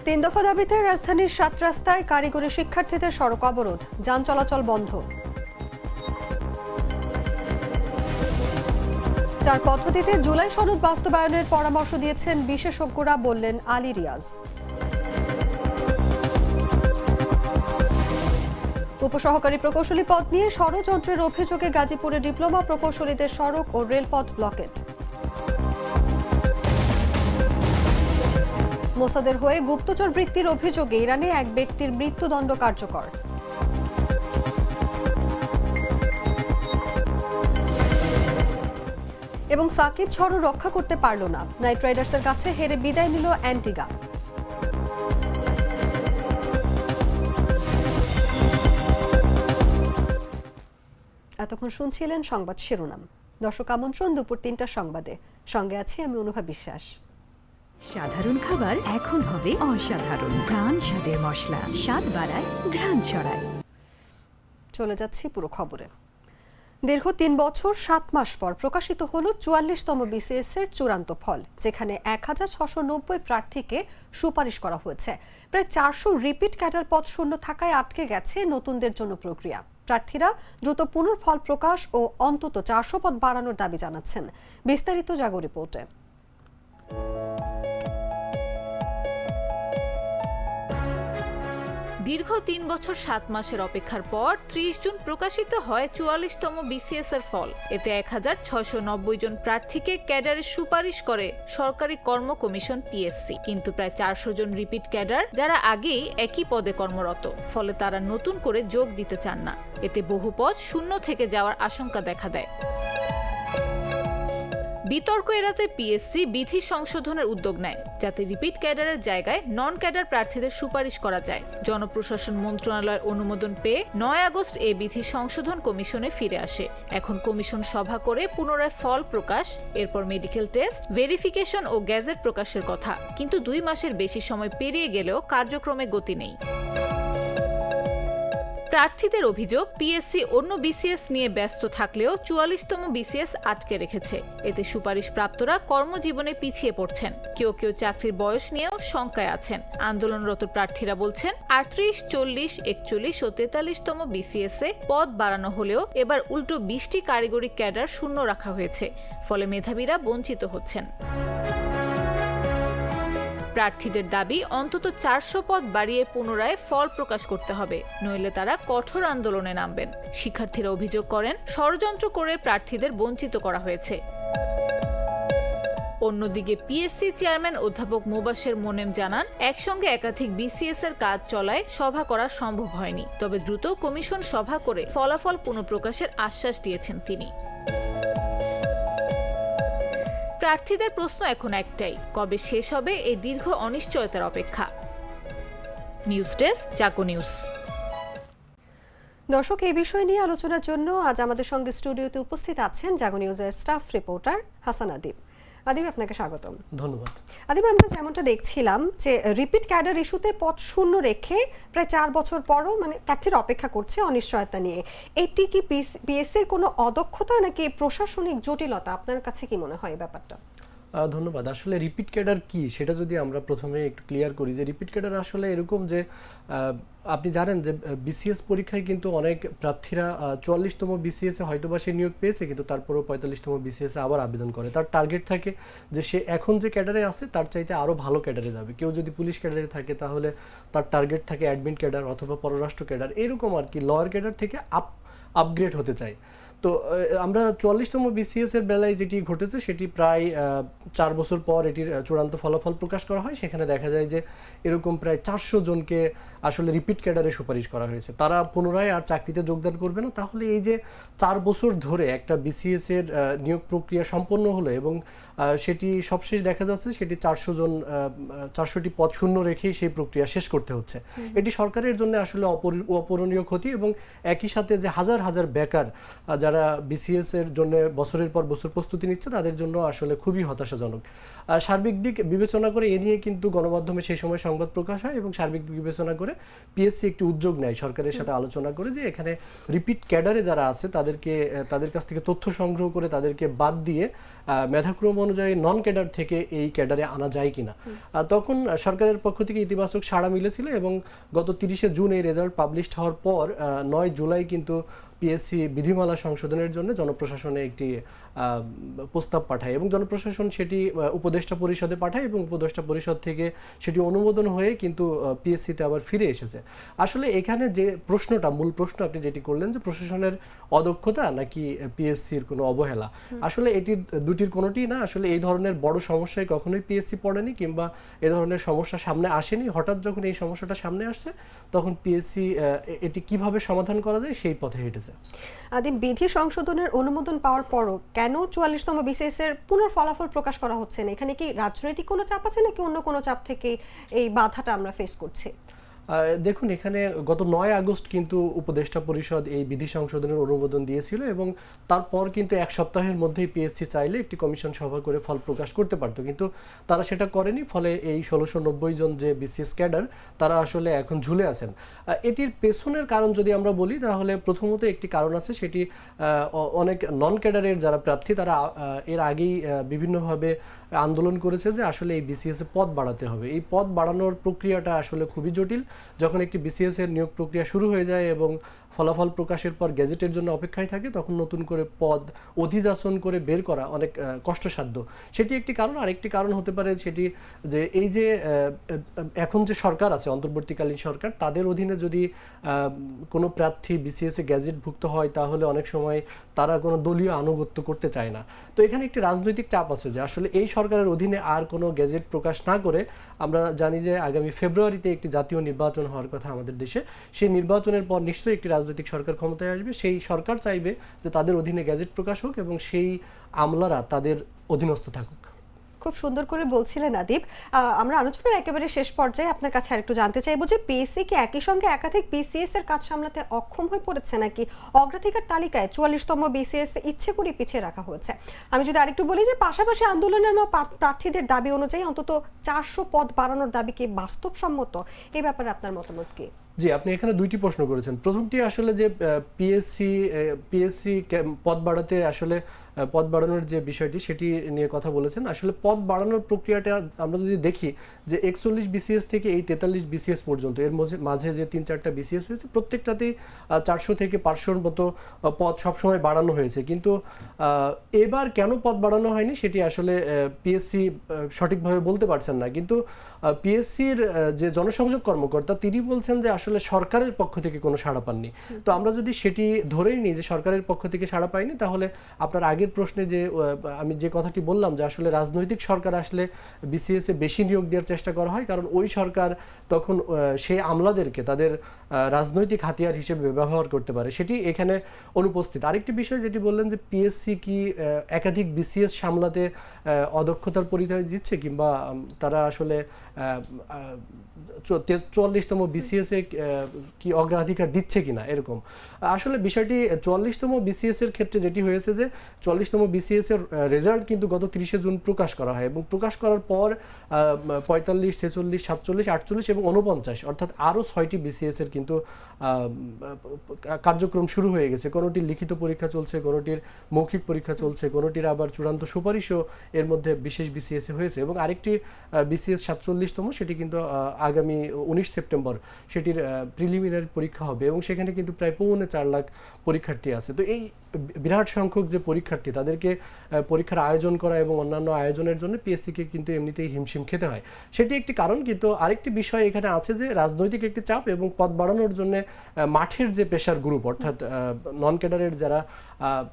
তিন দফা দাবিতে রাজধানীর ৭ রাস্তায় কারিগরি শিক্ষার্থীদের সড়ক অবরোধ, যান চলাচল বন্ধ। ৪ পদ্ধতিতে জুলাই সনদ বাস্তবায়নের পরামর্শ দিয়েছেন বিশেষজ্ঞরা, বললেন আলী রিয়াজ। উপসহকারী প্রকৌশলী পদ নিয়ে ষড়যন্ত্রের অভিযোগে গাজীপুরে ডিপ্লোমা প্রকৌশলীদের সড়ক ও রেলপথ ব্লকেট। মোসাদের হয়ে গুপ্তচর বৃত্তির অভিযোগে ইরানে এক ব্যক্তির মৃত্যুদণ্ড কার্যকর। এবং সাকিব ঝড়ও রক্ষা করতে পারল না, নাইট রাইডার্সের কাছে হেরে বিদায় নিল অ্যান্টিগা। এতক্ষণ শুনছিলেন সংবাদ শিরোনাম। দর্শক আমন্ত্রণ দুপুর ৩টার সংবাদে, সঙ্গে আছি আমি অনুভা বিশ্বাস। সাধারণ খাবার এখন হবে অসাধারণ, প্রাণ স্বাদের মশলা, স্বাদ বাড়ায়, ঘ্রাণ ছড়ায়। চলে যাচ্ছি পুরো খবরে। দীর্ঘ ৩ বছর ৭ মাস পর প্রকাশিত হলো ৪৪তম বিসিএস এর চূড়ান্ত ফল, যেখানে ১৬৯০ প্রার্থীকে সুপারিশ করা হয়েছে। প্রায় ৪০০ রিপিট ক্যাডার পদ শূন্য থাকায় আটকে গেছে নতুনদের জন্য প্রক্রিয়া। প্রার্থীরা দ্রুত পুনর্ফল প্রকাশ ও অন্তত ৪০০ পদ বাড়ানোর দাবি জানাচ্ছেন। বিস্তারিত জাগো রিপোর্টে। দীর্ঘ ৩ বছর ৭ মাসের অপেক্ষার পর ৩০ জুন প্রকাশিত হয় ৪৪তম বিসিএস এর ফল। এতে ১৬৯০ জন প্রার্থীকে ক্যাডারের সুপারিশ করে সরকারি কর্ম কমিশন পিএসসি, কিন্তু প্রায় ৪০০ জন রিপিট ক্যাডার যারা আগেই একই পদে কর্মরত, ফলে তারা নতুন করে যোগ দিতে চান না। এতে বহু পদ শূন্য থেকে যাওয়ার আশঙ্কা দেখা দেয়। বিতর্ক এড়াতে পিএসসি বিধি সংশোধনের উদ্যোগ নেয়, যাতে রিপিট ক্যাডারের জায়গায় নন ক্যাডার প্রার্থীদের সুপারিশ করা যায়। জনপ্রশাসন মন্ত্রণালয়ের অনুমোদন পেয়ে ৯ আগস্ট এ বিধি সংশোধন কমিশনে ফিরে আসে। এখন কমিশন সভা করে পুনরায় ফল প্রকাশ, এরপর মেডিকেল টেস্ট, ভেরিফিকেশন ও গ্যাজেট প্রকাশের কথা। কিন্তু ২ মাসের বেশি সময় পেরিয়ে গেলেও কার্যক্রমে গতি নেই। প্রার্থীদের অভিযোগ, পিএসসি অন্য বিসিএস নিয়ে ব্যস্ত থাকলেও ৪৪তম বিসিএস আটকে রেখেছে। এতে সুপারিশ প্রাপ্তরা কর্মজীবনে পিছিয়ে পড়ছেন। কেউ কেউ চাকরির বয়স নিয়েও শঙ্কায় আছেন। আন্দোলনরত প্রার্থীরা বলছেন ৩৮, ৪০, ৪১ ও ৪৩তম বিসিএস এ পদ বাড়ানো হলেও এবার উল্টো ২০টি কারিগরি ক্যাডার শূন্য রাখা হয়েছে, ফলে মেধাবীরা বঞ্চিত হচ্ছেন। প্রার্থীদের দাবি অন্তত ৪০০ পদ বাড়িয়ে পুনরায় ফল প্রকাশ করতে হবে, নইলে তারা কঠোর আন্দোলনে নামবেন। শিক্ষার্থীরা অভিযোগ করেন ষড়যন্ত্র করে প্রার্থীদের বঞ্চিত করা হয়েছে। অন্যদিকে পিএসসি চেয়ারম্যান অধ্যাপক মোবাশ্বের মোনেম জানান, একসঙ্গে একাধিক বিসিএস এর কাজ চলায় সভা করা সম্ভব হয়নি, তবে দ্রুত কমিশন সভা করে ফলাফল পুনঃপ্রকাশের আশ্বাস দিয়েছেন তিনি। প্রার্থীদের প্রশ্ন এখন একটাই, কবে শেষ হবে এই দীর্ঘ অনিশ্চয়তার অপেক্ষা। নিউজ ডেস্ক, জাগো নিউজ। দর্শক, এই বিষয় নিয়ে আলোচনার জন্য আজ আমাদের সঙ্গে স্টুডিওতে উপস্থিত আছেন জাগো নিউজের স্টাফ রিপোর্টার হাসান আদিব। আদিব, আপনাকে স্বাগতম। ধন্যবাদ। আদিব, আমরা যেমনটা দেখছিলাম যে রিপিট ক্যাডার ইস্যুতে পদ শূন্য রেখে প্রায় ৪ বছর পরও প্রার্থীরা অপেক্ষা করছে অনিশ্চয়তা নিয়ে। এটি কি পিএসসির কোনো অদক্ষতা নাকি প্রশাসনিক জটিলতা? আপনার কাছে কি মনে হয় এই ব্যাপারটা? ধন্যবাদ। আসলে রিপিট ক্যাডার কি সেটা যদি আমরা প্রথমে একটু ক্লিয়ার করি, যে রিপিট ক্যাডার আসলে এরকম যে আপনি জানেন যে বিসিএস পরীক্ষায় কিন্তু অনেক প্রার্থীরা ৪৪তম বিসিএস এ হয়তো বা সে নিয়োগ পেয়েছে, কিন্তু তারপরেও ৪৫তম বিসিএস এ আবার আবেদন করে। তার টার্গেট থাকে যে সে এখন যে ক্যাডারে আছে তার চাইতে আরও ভালো ক্যাডারে যাবে। কেউ যদি পুলিশ ক্যাডারে থাকে তাহলে তার টার্গেট থাকে অ্যাডমিন ক্যাডার অথবা পররাষ্ট্র ক্যাডার, এরকম আর কি লয়ার ক্যাডার থেকে আপগ্রেড হতে চায়। তো আমরা ৪৪তম বিসিএস এর বেলায় যেটি ঘটেছে সেটি প্রায় ৪ বছর পর এটির চূড়ান্ত ফলাফল প্রকাশ করা হয়। সেখানে দেখা যায় যে এরকম প্রায় ৪০০ জনকে আসলে রিপিট ক্যাডারে সুপারিশ করা হয়েছে। তারা পুনরায় আর চাকরিতে যোগদান করবে না। তাহলে এই যে ৪ বছর ধরে একটা বিসিএস এর নিয়োগ প্রক্রিয়া সম্পন্ন হলো এবং সেটি সবশেষ দেখা যাচ্ছে সেটি ৪০০টি পদ শূন্য রেখেই সেই প্রক্রিয়া শেষ করতে হচ্ছে। এটি সরকারের জন্য আসলে অপূরণীয় ক্ষতি এবং একই সাথে যে হাজার হাজার বেকার যারা বিসিএস এর জন্য বছরের পর বছর প্রস্তুতি নিচ্ছে তাদের জন্য আসলে খুবই হতাশাজনক। সার্বিক দিক বিবেচনা করে এ নিয়ে কিন্তু গণমাধ্যমে সেই সময় সংবাদ প্রকাশ হয় এবং সার্বিক দিক বিবেচনা করে পিএসসি একটি উদ্যোগ নেয় সরকারের সাথে আলোচনা করে যে এখানে রিপিট ক্যাডারে যারা আছে তাদের কাছ থেকে তথ্য সংগ্রহ করে তাদেরকে বাদ দিয়ে মেধাক্রম অনুযায়ী নন ক্যাডার থেকে এই ক্যাডারে আনা যায় কিনা। তখন সরকারের পক্ষ থেকে ইতিবাচক সাড়া মিলেছিল এবং গত 30শে জুন এই রেজাল্ট পাবলিশড হওয়ার পর 9 জুলাই কিন্তু পিএসসি বিধিমালা সংশোধনের জন্য জনপ্রশাসনে একটি প্রস্তাব পাঠায় এবং জনপ্রশাসন সেটি উপদেষ্টা পরিষদে পাঠায় এবং উপদেষ্টা পরিষদ থেকে সেটি অনুমোদন হয়ে কিন্তু পিএসসিতে আবার ফিরে এসেছে। আসলে এখানে যে প্রশ্নটা, মূল প্রশ্ন আপনি যেটি করলেন যে প্রশাসনের অদক্ষতা নাকি পিএসসির কোনো অবহেলা, আসলে এটি দুটির কোনোটিই না। আসলে এই ধরনের বড় সমস্যায় কখনোই পিএসসি পড়েনি কিংবা এ ধরনের সমস্যা সামনে আসেনি। হঠাৎ যখন এই সমস্যাটা সামনে আসছে তখন পিএসসি এটি কিভাবে সমাধান করা যায় সেই পথে হেঁটেছে। আদিম, বিধি সংশোধনের অনুমোদন পাওয়ার পরও কেন 44তম বিসিএস এর পুনর ফলাফল প্রকাশ করা হচ্ছে না? এখানে কি রাজনৈতিক কোনো চাপ আছে নাকি অন্য কোনো চাপ থেকে এই বাধাটা আমরা ফেস করছি? দেখুন, এখানে গত 9 আগস্ট কিন্তু উপদেষ্টা পরিষদ এই বিধি সংশোধনের অনুমোদন দিয়েছিল এবং তারপর কিন্তু এক সপ্তাহের মধ্যেই পিএসসি চাইলে একটি কমিশন সভা করে ফল প্রকাশ করতে পারতো, কিন্তু তারা সেটা করেনি। ফলে এই 1690 জন যে বিসিএস ক্যাডার তারা আসলে এখন ঝুলে আছেন। এটির পেছনের কারণ যদি আমরা বলি তাহলে প্রথমত একটি কারণ আছে, সেটি অনেক নন ক্যাডারের যারা প্রার্থী তারা এর আগেই বিভিন্নভাবে আন্দোলন করেছে যে আসলে এই বিসিএস এ পদ বাড়াতে হবে। এই পদ বাড়ানোর প্রক্রিয়াটা আসলে খুবই জটিল। যখন একটি বিসিএস এর নিয়োগ প্রক্রিয়া শুরু হয়ে যায় এবং ফলাফল প্রকাশের পর গেজেটের জন্য অপেক্ষায় থাকে, তখন নতুন করে পদ অধিযাচন করে বের করা অনেক কষ্টসাধ্য। সেটি একটি কারণ। আরেকটি কারণ হতে পারে সেটি যে এই যে এখন যে সরকার আছে, অন্তর্বর্তীকালীন সরকার, তাদের অধীনে যদি কোনো প্রার্থী বিসিএস এ গ্যাজেটভুক্ত হয় তাহলে অনেক সময় তারা কোনো দলীয় আনুগত্য করতে চায় না। তো এখানে একটি রাজনৈতিক চাপ আছে যে আসলে এই সরকারের অধীনে আর কোনো গেজেট প্রকাশ না করে, আমরা জানি যে আগামী ফেব্রুয়ারিতে একটি জাতীয় নির্বাচন হওয়ার কথা আমাদের দেশে, সেই নির্বাচনের পর নিশ্চয়ই একটি রাজনৈতিক সরকার ক্ষমতায় আসবে। সেই সরকার চাইবে যে তাদের অধীনে গ্যাজেট প্রকাশ হোক এবং সেই আমলারা তাদের অধীনস্থ থাকুক। খুব সুন্দর করে বলছিলেন আদিব। আমরা আলোচনার একেবারে শেষ পর্যায়ে আপনার কাছে আরেকটু জানতে চাইবো যে পিএসসি কি একই সঙ্গে একাধিক বিসিএস এর কাজ সামলাতে অক্ষম হয়ে পড়েছে নাকি অগ্রাধিকার তালিকায় 44তম বিসিএস ইচ্ছে করে পিছিয়ে রাখা হয়েছে? আমি যদি আরেকটু বলি যে পাশাপাশি আন্দোলনের প্রার্থীদের দাবি অনুযায়ী অন্তত 400 পদ বাড়ানোর দাবি কি বাস্তবসম্মত? এই ব্যাপারে আপনার মতামত কি? জি, আপনি এখানে দুইটি প্রশ্ন করেছেন। প্রথমটি আসলে যে পিএসসি পদ বাড়াতে আসলে পদ বাড়ানোর যে বিষয়টি সেটি নিয়ে কথা বলেছেন। আসলে পদ বাড়ানোর প্রক্রিয়াটা আমরা যদি দেখি যে 41 বিসিএস থেকে এই 43 বিসিএস পর্যন্ত এর মাঝে যে 3-4টা বিসিএস হয়েছে, প্রত্যেকটাতেই 400 থেকে 500-র মতো পদ সবসময় বাড়ানো হয়েছে। কিন্তু এবার কেন পদ বাড়ানো হয়নি সেটি আসলে পিএসসি সঠিকভাবে বলতে পারছেন না। কিন্তু পিএসসির যে জনসংযোগ কর্মকর্তা তিনি বলছেন যে আসলে সরকারের পক্ষ থেকে কোনো সাড়া পাননি। তো আমরা যদি সেটি ধরেই নিই যে সরকারের পক্ষ থেকে সাড়া পাইনি, তাহলে আপনার আগের প্রশ্নে যে আমি যে কথাটি বললাম যে আসলে রাজনৈতিক সরকার আসলে বিসিএস এ বেশি নিয়োগ দেওয়ার চেষ্টা করা হয়, কারণ ওই সরকার তখন সেই আমলাদেরকে তাদের রাজনৈতিক হাতিয়ার হিসেবে ব্যবহার করতে পারে, সেটি এখানে অনুপস্থিত। আরেকটি বিষয় যেটি বললেন যে পিএসসি কি একাধিক বিসিএস সামলাতে অদক্ষতার পরিচয় দিচ্ছে কিংবা তারা আসলে 44তম বিসিএস এ কি অগ্রাধিকার দিচ্ছে কিনা, এরকম। আসলে বিষয়টি 44তম বিসিএস এর ক্ষেত্রে যেটি হয়েছে যে 44তম বিসিএস এর রেজাল্ট কিন্তু গত 30শে জুন প্রকাশ করা হয় এবং প্রকাশ করার পর 45, 46, 47, 48 এবং 49 অর্থাৎ আরও 6টি বিসিএস এর কিন্তু কার্যক্রম শুরু হয়ে গেছে। কোনোটির লিখিত পরীক্ষা চলছে, কোনোটির মৌখিক পরীক্ষা চলছে, কোনোটির আবার চূড়ান্ত সুপারিশও এর মধ্যে বিশেষ বিসিএস এ হয়েছে এবং আরেকটি বিসিএস 47তম সেটি কিন্তু আগামী 19 সেপ্টেম্বর সেটির প্রিলিমিনারি পরীক্ষা হবে এবং সেখানে কিন্তু প্রায় 4.25 লাখ পরীক্ষার্থী আছে। তো এই বিরাট সংখ্যক যে পরীক্ষার্থী তাদেরকে পরীক্ষার আয়োজন করা এবং অন্যান্য আয়োজনের জন্য পিএসসিকে কিন্তু এমনিতেই হিমশিম খেতে হয়, সেটি একটি কারণ। কিন্তু আরেকটি বিষয় এখানে আছে যে রাজনৈতিক একটি চাপ এবং পদ বাড়ানোর জন্য মাঠের যে পেশার গ্রুপ অর্থাৎ নন ক্যাডারের যারা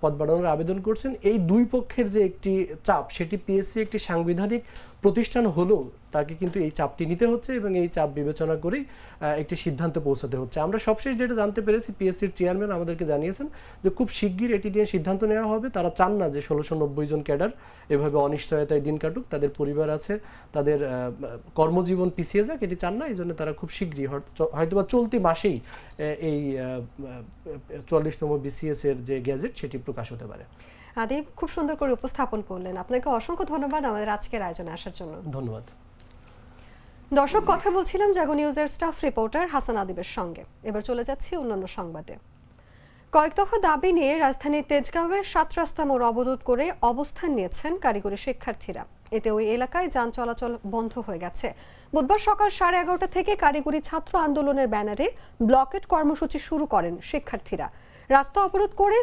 পদ বাড়ানোর আবেদন করছেন, এই দুই পক্ষের যে একটি চাপ সেটি পিএসসি একটি সাংবিধানিক প্রতিষ্ঠান হলেও তাকে কিন্তু এই চাপটি নিতে হচ্ছে এবং এই চাপ বিবেচনা করেই একটি সিদ্ধান্তে পৌঁছাতে হচ্ছে। আমরা সবশেষ যেটা জানতে পেরেছি, পিএসসির চেয়ারম্যান আমাদেরকে জানিয়েছেন যে খুব শিগগির এটি নিয়ে সিদ্ধান্ত নেওয়া হবে। তারা চান না যে 1690 জন ক্যাডার এভাবে অনিশ্চয়তায় দিন কাটুক, তাদের পরিবার আছে, তাদের কর্মজীবন পিছিয়ে যাক, এটি চান না। এই জন্য তারা খুব শিগগিরই হয়তোবা চলতি মাসেই এই 44তম বিসিএস এর যে গ্যাজেট সেটি প্রকাশ হতে পারে। আদিব, খুব সুন্দর করে উপস্থাপন করলেন, আপনাকে অসংখ্য ধন্যবাদ আমাদের আজকের আয়োজনে আসার জন্য। ধন্যবাদ। দর্শক, কথা বলছিলাম জাগো নিউজের স্টাফ রিপোর্টার হাসান আদিবের সঙ্গে। এবার চলে যাচ্ছি অন্যান্য সংবাদে। কয়েক দফা দাবি নিয়ে রাজধানীর তেজগাঁওয়ের 7 রাস্তা মোড় অবরোধ করে অবস্থান নিয়েছেন কারিগরি শিক্ষার্থীরা। এতে ওই এলাকায় যান চলাচল বন্ধ হয়ে গেছে। বুধবার সকাল 11:30 থেকে কারিগরি ছাত্র আন্দোলনের ব্যানারে ব্লকেট কর্মসূচি শুরু করেন শিক্ষার্থীরা। রাস্তা অবরোধ করে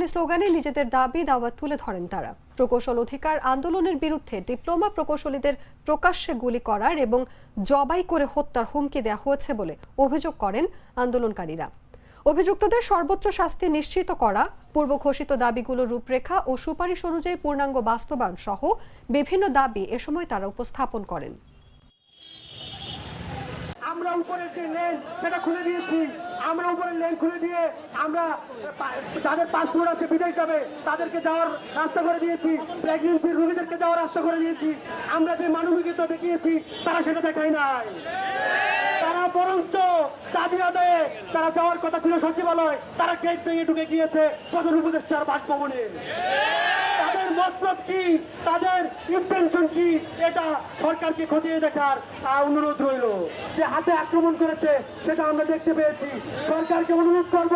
স্লোগানে নিজেদের দাবি দাওয়া তুলে ধরেন তারা। প্রকৌশল অধিকার আন্দোলনের বিরুদ্ধে ডিপ্লোমা প্রকৌশলীদের প্রকাশ্যে গুলি করার এবং জবাই করে হত্যার হুমকি দেওয়া হয়েছে বলে অভিযোগ করেন আন্দোলনকারীরা। অভিযুক্তদের সর্বোচ্চ শাস্তি নিশ্চিত করা, পূর্ব ঘোষিত দাবিগুলোর রূপরেখা ও সুপারিশ অনুযায়ী পূর্ণাঙ্গ বাস্তবায়ন সহ বিভিন্ন দাবি এ সময় তারা উপস্থাপন করেন। আমরা উপরের যে লেন সেটা খুলে দিয়েছি, আমরা উপরের লেন খুলে দিয়ে আমরা যাদের পাসপোর্ট আছে বিদেশ যাবে তাদেরকে যাওয়ার রাস্তা করে দিয়েছি, প্রেগনেন্সির রোগীদেরকে যাওয়ার রাস্তা করে দিয়েছি। আমরা যে মানবিকতা দেখিয়েছি তারা সেটা দেখায় নাই। তারা বরঞ্চ দাবি আদায়ে তারা যাওয়ার কথা ছিল সচিবালয়, তারা গেট ভেঙে ঢুকে গিয়েছে প্রধান উপদেষ্টার বাসভবনে। তাদের মতলব কি, তাদের ইন্টেনশন কি, এটা সরকারকে খতিয়ে দেখার অনুরোধ রইল। যে হাতে আক্রমণ করেছে সেটা আমরা দেখতে পেয়েছি। সরকারকে অনুরোধ করব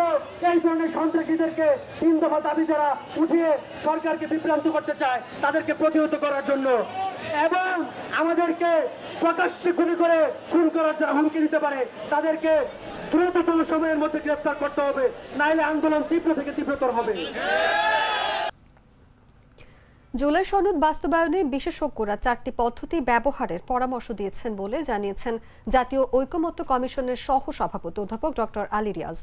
এই ধরনের সন্ত্রাসীদেরকে 3 দফা দাবি যারা উঠিয়ে সরকারকে বিভ্রান্ত করতে চায় তাদেরকে প্রতিহত করার জন্য, এবং আমাদেরকে প্রকাশ্যে গুলি করে খুন করার যারা হুমকি দিতে পারে তাদেরকে দ্রুততম সময়ের মধ্যে গ্রেফতার করতে হবে, নাইলে আন্দোলন তীব্র থেকে তীব্রতর হবে। জুলাই সনদ বাস্তবায়নে বিশেষজ্ঞরা 4টি পদ্ধতি ব্যবহারের পরামর্শ দিয়েছেন বলে জানিয়েছেন জাতীয় ঐকমত্য কমিশনের সহ সভাপতি অধ্যাপক ডক্টর আলী রিয়াজ।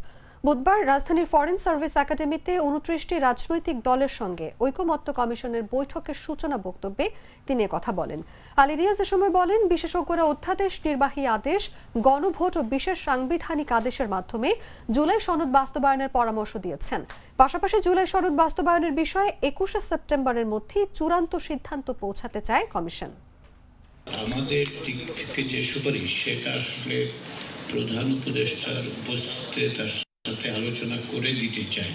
বুধবার রাজধানীর ফরেন সার্ভিস একাডেমিতে 29টি রাজনৈতিক দলের সঙ্গে ঐকমত্য কমিশনের বৈঠকের সূচনা বক্তব্যে তিনি কথা বলেন। আলী রিয়াজ এ সময় বলেন, বিশেষজ্ঞরা অধ্যাদেশ, নির্বাহী আদেশ, গণভোট ও বিশেষ সাংবিধানিক আদেশের মাধ্যমে জুলাই সনদ বাস্তবায়নের পরামর্শ দিয়েছেন। পাশাপাশি জুলাই সনদ বাস্তবায়নের বিষয়ে 21শে সেপ্টেম্বরের মধ্যে চূড়ান্ত সিদ্ধান্ত পৌঁছাতে চায় কমিশন। আমাদের দিক থেকে যে সুপারিশ সেটা আসলে প্রধান উপদেষ্টার উপস্থিতিতে তার সাথে আলোচনা করে দিতে চাই।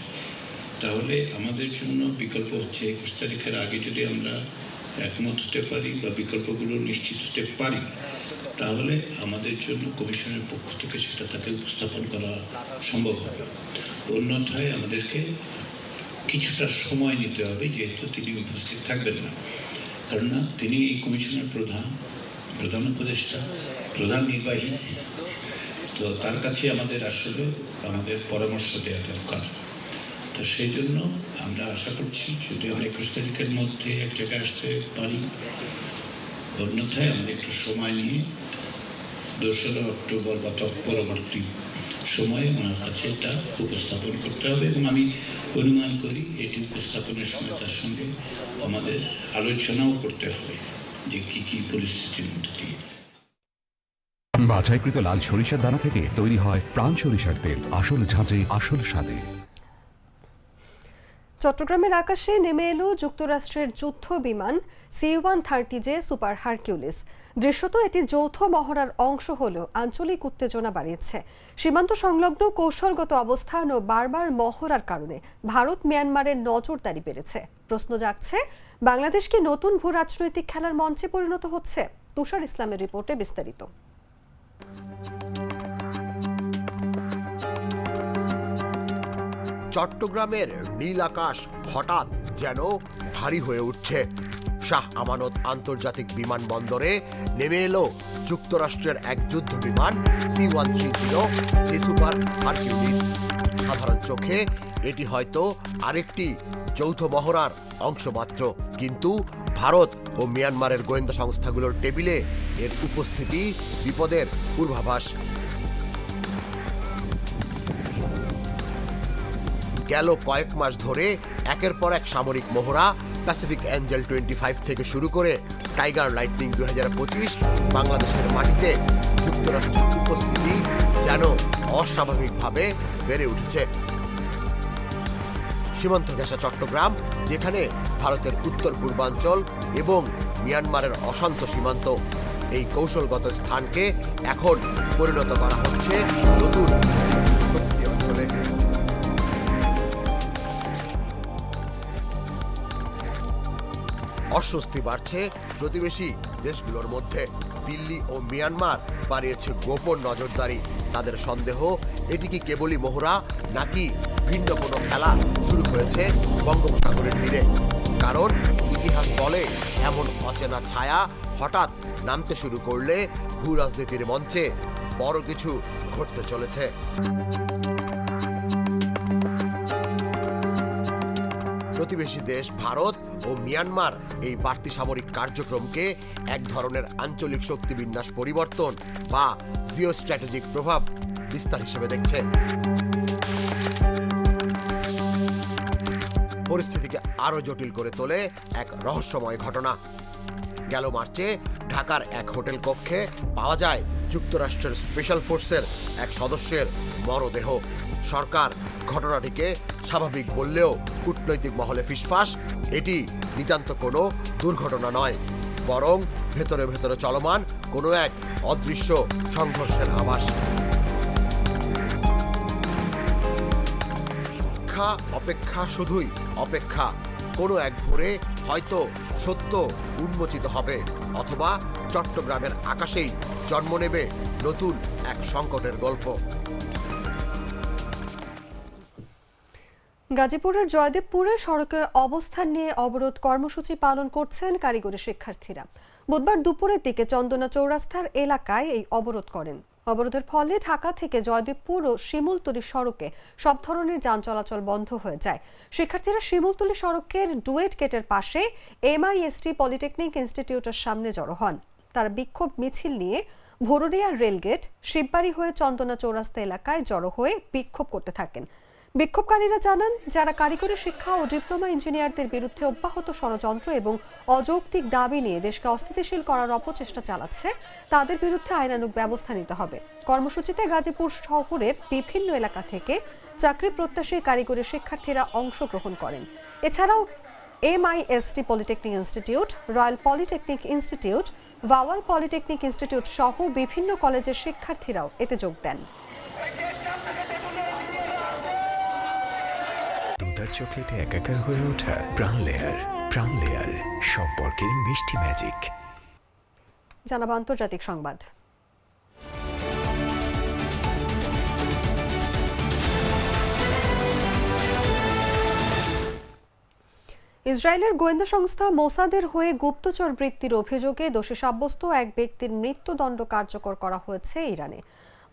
তাহলে আমাদের জন্য বিকল্প হচ্ছে 21 তারিখের আগে যদি আমরা একমত হতে পারি বা বিকল্পগুলো নিশ্চিত হতে পারি, তাহলে আমাদের জন্য কমিশনের পক্ষ থেকে সেটা তাকে উপস্থাপন করা সম্ভব হবে। অন্যথায় আমাদেরকে কিছুটা সময় নিতে হবে, যেহেতু তিনি উপস্থিত থাকবেন না। কেননা তিনি এই কমিশনের প্রধান উপদেষ্টা, প্রধান নির্বাহী, তো তার কাছে আমাদের আসলে আমাদের পরামর্শ দেওয়া দরকার। তো সেই জন্য আমরা আশা করছি যদি আমরা 21 তারিখের মধ্যে এক জায়গায় আসতে পারি, অন্যথায় আমাদের একটু সময় নিয়ে 2রা অক্টোবর বা পরবর্তী সময়ে ওনার কাছে এটা উপস্থাপন করতে হবে। এবং আমি অনুমান করি এটি উপস্থাপনের সময় তার সঙ্গে আমাদের আলোচনাও করতে হবে যে কি কি পরিস্থিতির মধ্যে দিয়ে। বাছাইকৃত লাল সরিষার দানা থেকে তৈরি হয় প্রাণ সরিষার তেল, আসল ঝাঁঝে আসল স্বাদে। চট্টগ্রামের আকাশে নেমে এলো যুক্তরাষ্ট্রের যুদ্ধ বিমান C-130J সুপার হারকিউলিস। দৃশ্যত এটি যৌথ মহড়ার অংশ হলেও আঞ্চলিক উত্তেজনা বাড়িয়েছে। সীমান্ত সংলগ্ন কৌশলগত অবস্থান ও বারবার মহড়ার কারণে ভারত মিয়ানমারের নজরদারি বেড়েছে। প্রশ্ন জাগছে, বাংলাদেশ কি নতুন ভূ রাজনৈতিক খেলার মঞ্চে পরিণত হচ্ছে? তুষার ইসলামের রিপোর্টে বিস্তারিত। চট্টগ্রামের নীল আকাশ হঠাৎ যেন ভারী হয়ে উঠছে। শাহ আমানত আন্তর্জাতিক বিমানবন্দরে নেমে এলো যুক্তরাষ্ট্রের এক যুদ্ধ বিমান C-130J সুপার হারকিউলিস। সাধারণ চোখে এটি হয়তো আরেকটি যৌথ মহড়ার অংশ মাত্র, কিন্তু ভারত ও মিয়ানমারের গোয়েন্দা সংস্থাগুলোর টেবিলে এর উপস্থিতি বিপদের পূর্বাভাস। গেল কয়েক মাস ধরে একের পর এক সামরিক মহড়া প্যাসিফিক অ্যাঞ্জেল 25 থেকে শুরু করে টাইগার লাইটনিং 2025 বাংলাদেশের মাটিতে যুক্তরাষ্ট্রের উপস্থিতি যেন অস্বাভাবিকভাবে বেড়ে উঠেছে। সীমান্ত ঘেঁষা চট্টগ্রাম, যেখানে ভারতের উত্তর পূর্বাঞ্চল এবং মিয়ানমারের অশান্ত সীমান্ত, এই কৌশলগত স্থানকে এখন পরিণত করা হচ্ছে নতুন শক্তি অঞ্চলে। অস্বস্তি বাড়ছে প্রতিবেশী দেশগুলোর মধ্যে। দিল্লি ও মিয়ানমার বাড়িয়েছে গোপন নজরদারি। তাদের সন্দেহ, এটি কি কেবলই মহড়া নাকি ভিন্ন কোনো খেলা শুরু হয়েছে বঙ্গোপসাগরের তীরে। কারণ ইতিহাস বলে, এমন অচেনা ছায়া হঠাৎ নামতে শুরু করলে ভূ রাজনীতির মঞ্চে বড় কিছু ঘটতে চলেছে। প্রতিবেশী দেশ ভারত ও মিয়ানমার এই বাড়তি সামরিক কার্যক্রমকে এক ধরনের আঞ্চলিক শক্তি বিন্যাস পরিবর্তন বা জিও স্ট্র্যাটেজিক প্রভাব বিস্তার হিসেবে দেখছে। পরিস্থিতিকে আরো জটিল করে তোলে এক রহস্যময় ঘটনা। গেল মার্চে ঢাকার এক হোটেল কক্ষে পাওয়া যায় যুক্তরাষ্ট্রের স্পেশাল ফোর্সের এক সদস্যের মরদেহ। সরকার ঘটনাটিকে স্বাভাবিক বললেও কূটনৈতিক মহলে ফিসফাস, এটি নিতান্ত কোনো দুর্ঘটনা নয়, বরং ভেতরে ভেতরে চলমান কোনো এক অদৃশ্য সংঘর্ষের আভাস। অপেক্ষা, শুধুই অপেক্ষা। কোনো এক ভোরে হয়তো সত্য উন্মোচিত হবে, অথবা চট্টগ্রামের আকাশেই জন্ম নেবে নতুন এক সংকটের গল্প। গাজীপুরের জয়দেবপুরে সড়কে অবস্থান নিয়ে অবরোধ কর্মসূচি পালন করছেন কারিগরি শিক্ষার্থীরা। বুধবার দুপুরের দিকে চন্দনা চৌরাস্তার এলাকায় এই অবরোধ করেন। অবরোধের ফলে ঢাকা থেকে জয়দেবপুর ও শিমুলতলী সড়কে সব ধরনের যান চলাচল বন্ধ হয়ে যায়। শিক্ষার্থীরা শিমুলতলী সড়কের ডুয়েট গেটের পাশে MIST পলিটেকনিক ইনস্টিটিউটের সামনে জড়ো হন। তারা বিক্ষোভ মিছিল নিয়ে ভোরুরিয়া রেলগেট, শিববাড়ি হয়ে চন্দনা চৌরাস্তা এলাকায় জড়ো হয়ে বিক্ষোভ করতে থাকেন। বিক্ষোভকারীরা জানান, যারা কারিগরি শিক্ষা ও ডিপ্লোমা ইঞ্জিনিয়ারদের বিরুদ্ধে অব্যাহত ষড়যন্ত্র এবং অযৌক্তিক দাবি নিয়ে দেশকে অস্থিতিশীল করার অপচেষ্টা চালাচ্ছে, তাদের বিরুদ্ধে আইনানুগ ব্যবস্থা নিতে হবে। কর্মসূচিতে গাজীপুর শহরের বিভিন্ন এলাকা থেকে চাকরি প্রত্যাশী কারিগরি শিক্ষার্থীরা অংশগ্রহণ করেন। এছাড়াও MIST polytechnic institute, royal polytechnic institute, Bhawal polytechnic institute সহ বিভিন্ন কলেজের শিক্ষার্থীরাও এতে যোগ দেন। দুধার চকলেটে একাকার হয়ে ওঠা প্রাণ লেয়ার সম্পর্কের মিষ্টি ম্যাজিক। জানাবো আন্তর্জাতিক সংবাদ। ইসরায়েলের গোয়েন্দা সংস্থা মোসাদের হয়ে গুপ্তচর বৃত্তির অভিযোগে দোষী সাব্যস্ত এক ব্যক্তির মৃত্যুদণ্ড কার্যকর করা হয়েছে ইরানে।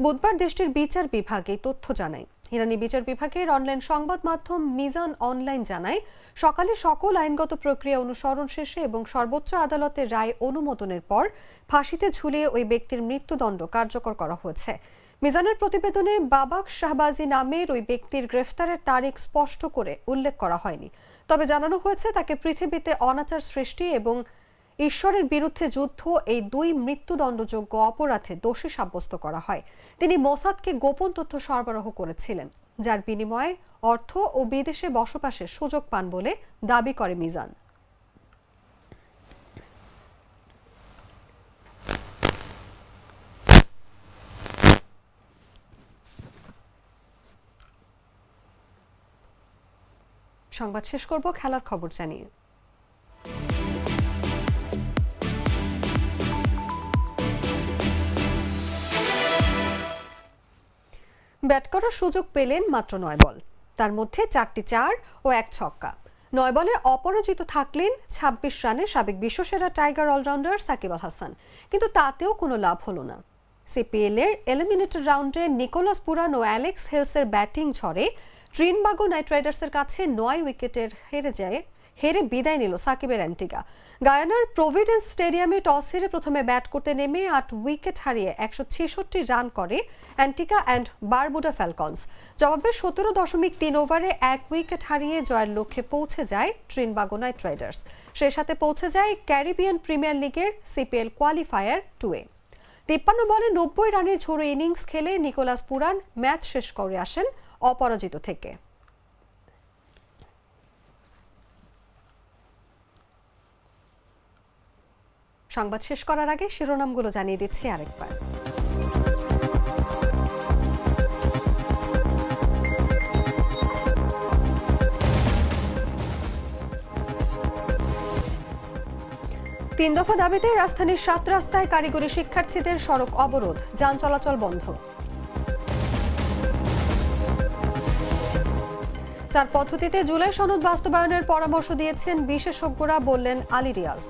বুধবার দেশটির বিচার বিভাগ এই তথ্য জানায়। ইরানি বিচার বিভাগের অনলাইন সংবাদ মাধ্যম মিজান অনলাইন জানায়, সকালে সকল আইনগত প্রক্রিয়া অনুসরণ শেষে এবং সর্বোচ্চ আদালতের রায় অনুমোদনের পর ফাঁসিতে ঝুলিয়ে ওই ব্যক্তির মৃত্যুদণ্ড কার্যকর করা হয়েছে। মিজানের প্রতিবেদনে বাবাক শাহবাজি নামের ওই ব্যক্তির গ্রেফতারের তারিখ স্পষ্ট করে উল্লেখ করা হয়নি, তবে জানানো হয়েছে তাকে পৃথিবীতে অনাচার সৃষ্টি এবং ঈশ্বরের বিরুদ্ধে যুদ্ধ এই দুই মৃত্যুদণ্ডযোগ্য অপরাধে দোষী সাব্যস্ত করা হয়। তিনি মোসাদকে গোপন তথ্য সরবরাহ করেছিলেন, যার বিনিময়ে অর্থ ও বিদেশে বসবাসের সুযোগ পান বলে দাবি করে মিজান। সংবাদ শেষ করব খেলার খবর জানিয়ে। ব্যাট করার সুযোগ পেলেন মাত্র 9 বল, তার মধ্যে 4টি 4 ও 1 ছক্কা। 9 বলে অপরাজিত থাকলেন 26 রানে সাবেক বিশ্বসেরা টাইগার অলরাউন্ডার সাকিব আল হাসান, কিন্তু তাতেও কোনো লাভ হলো না। CPL এর এলিমিনেটর রাউন্ডে নিকোলাস পুরান ও অ্যালেক্স হেলসের ব্যাটিং ঝড়ে ট্রিনবাগো নাইট রাইডার্সের কাছে 9 উইকেটের হেরে হেরে বিদায় নিল সাকিবের অ্যান্টিগা। গায়ানার প্রভিডেন্স স্টেডিয়ামে টস হেরে প্রথমে ব্যাট করতে নেমে 8 উইকেট হারিয়ে 166 রান করে অ্যান্টিগা অ্যান্ড বারবুডা ফ্যালকনস। জবাবে 17.3 ওভারে 1 উইকেট হারিয়ে জয়ের লক্ষ্যে পৌঁছে যায় ট্রিনবাগো নাইট রাইডার্স। সেই সাথে পৌঁছে যায় ক্যারিবিয়ান প্রিমিয়ার লিগের সিপিএল কোয়ালিফায়ার 2-এ। 53 বলে 90 রানের ঝোড়ো ইনিংস খেলে নিকোলাস পুরান ম্যাচ শেষ করে আসেন অপরাজিত থেকে। সংবাদ শেষ করার আগে শিরোনামগুলো জানিয়ে দিচ্ছি আরেকবার। তিন দফা দাবিতে রাজধানীর 7 রাস্তায় কারিগরি শিক্ষার্থীদের সড়ক অবরোধ, যান চলাচল বন্ধ। 4 পদ্ধতিতে জুলাই সনদ বাস্তবায়নের পরামর্শ দিয়েছেন বিশেষজ্ঞরা, বললেন আলী রিয়াজ।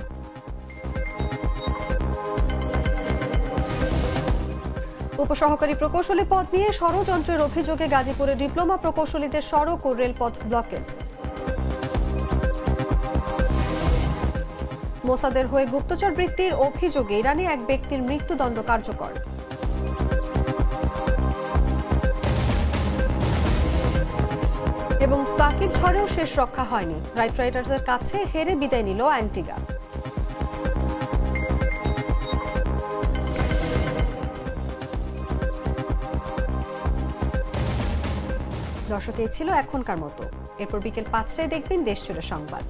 উপসহকারী প্রকৌশলী পদ নিয়ে ষড়যন্ত্রের অভিযোগে গাজীপুরে ডিপ্লোমা প্রকৌশলীদের সড়ক ও রেলপথ ব্লকেট। মোসাদের হয়ে গুপ্তচর বৃত্তির অভিযোগে ইরানে এক ব্যক্তির মৃত্যুদণ্ড কার্যকর। এবং সাকিব ঝড়েও শেষ রক্ষা হয়নি, রাইট রাইডার্সের কাছে হেরে বিদায় নিল অ্যান্টিগা। দর্শক, এই ছিল এখনকার মতো। এরপর বিকেল 5টায় দেখবেন দেশজুড়ে সংবাদ।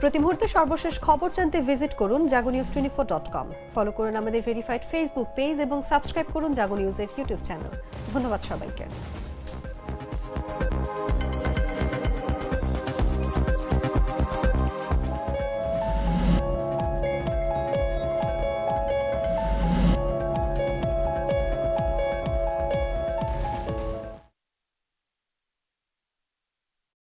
প্রতি মুহূর্তে সর্বশেষ খবর জানতে ভিজিট করুন jagonews24.com। ফলো করুন আমাদের ভেরিফাইড ফেসবুক পেজ এবং সাবস্ক্রাইব করুন জাগো নিউজের ইউটিউব চ্যানেল। ধন্যবাদ সবাইকে।